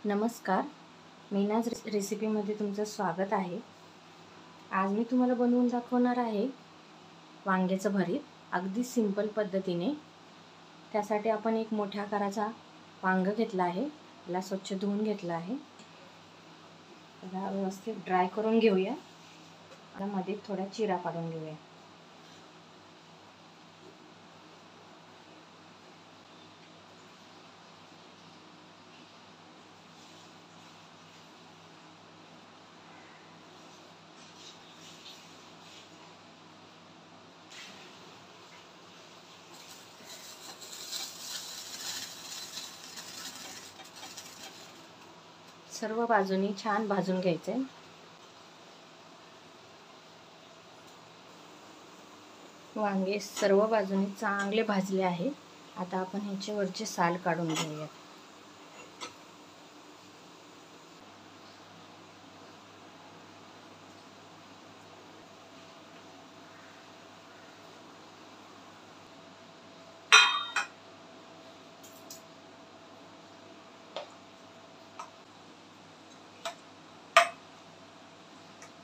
नमस्कार, मीनाज रेसिपीमध्ये तुमचं स्वागत आहे। आज मी तुम्हाला बनवून दाखवणार आहे वांग्याचं भरीत, अगदी सिंपल पद्धतीने। त्यासाठी आपण एक मोठ्या आकाराचा वांग घेतला आहे, याला स्वच्छ धुवून घेतला आहे। त्याला व्यवस्थित ड्राय करून घेऊया। मध्ये थोडा चिरा काढून घेऊया। सर्व बाजूनी छान भाजून घ्यायचे। वांगे सर्व बाजूनी चांगले भाजले आहे। आता आपण ह्याचे वरचे साल काढून घेऊया।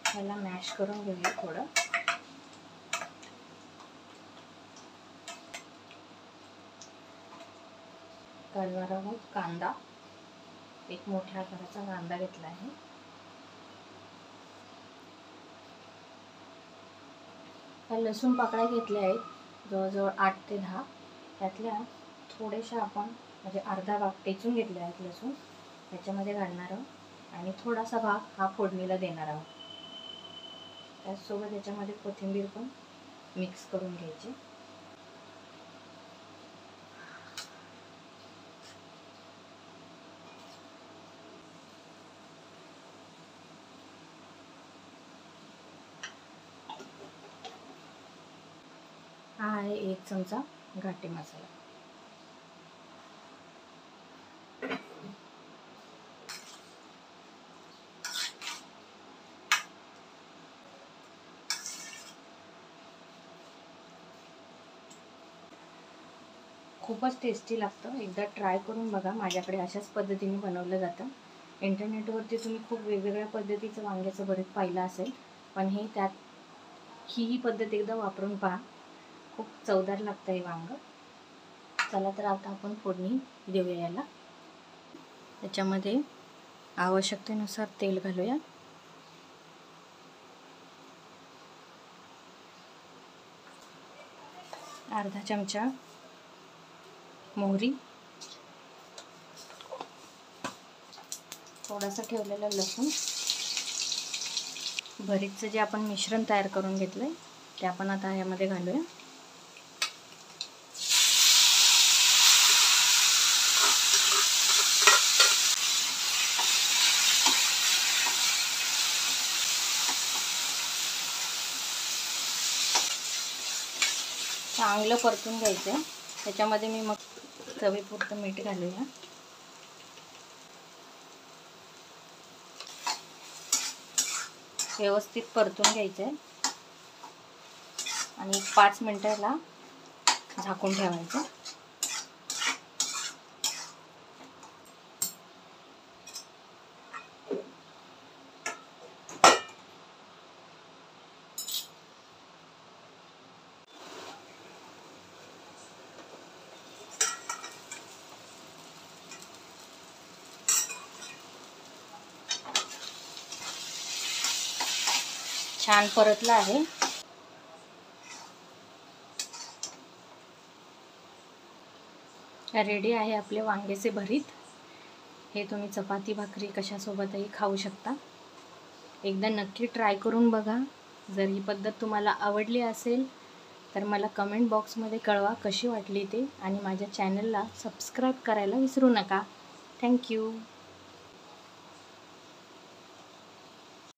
याला मॅश करून घेऊया थोडं। घालणार आहोत कांदा, एक मोठ्या आकाराचा कांदा घेतला आहे। ह्या लसूण पाकळ्या घेतल्या आहेत, जवळजवळ 8 ते 10। त्यातल्या थोड्याशा आपण म्हणजे अर्धा भाग टेचून घेतले आहेत लसूण, त्याच्यामध्ये घालणार आहोत आणि थोडासा भाग हा फोडणीला देणार आहोत। त्याचसोबत याच्यामध्ये कोथिंबीर पण मिक्स करून घ्यायची। हा आहे 1 चमचा घाटी मसाला। खूपच टेस्टी लागतं, एकदा ट्राय करून बघा। माझ्याकडे अशाच पद्धतीने बनवलं जातं। इंटरनेटवरती तुम्ही खूप वेगवेगळ्या पद्धतीचं वांग्याचं भरीत पाहिलं असेल, पण ही पद्धत एकदा वापरून पहा, खूप चवदार लागतं हे वांग। चला तर आता आपण फोडणी देऊया याला। त्याच्यामध्ये आवश्यकतेनुसार तेल घालूया। अर्धा चमचा मोहरी, थोडासा ठेवलेला लसूण, भरीतचं जे आपण मिश्रण तयार करून घेतलंय ते आपण आता यामध्ये घालूया। चांगलं परतून घ्यायचं। त्याच्यामध्ये मी मग चवीपुरतं मीठ घालूया। व्यवस्थित परतून घ्यायचंय आणि 5 मिनिटाला झाकून ठेवायचं। छान परतलं आहे। रेडी आहे आपले वांग्याचे भरीत। हे तुम्ही चपाती भाकरी कशासोबतही खाऊ शकता। एकदा नक्की ट्राय करून बघा। जर ही पद्धत तुम्हाला आवडली असेल तर मला कमेंट बॉक्समध्ये कळवा कशी वाटली ते, आणि माझ्या चॅनलला सबस्क्राईब करायला विसरू नका। थँक्यू।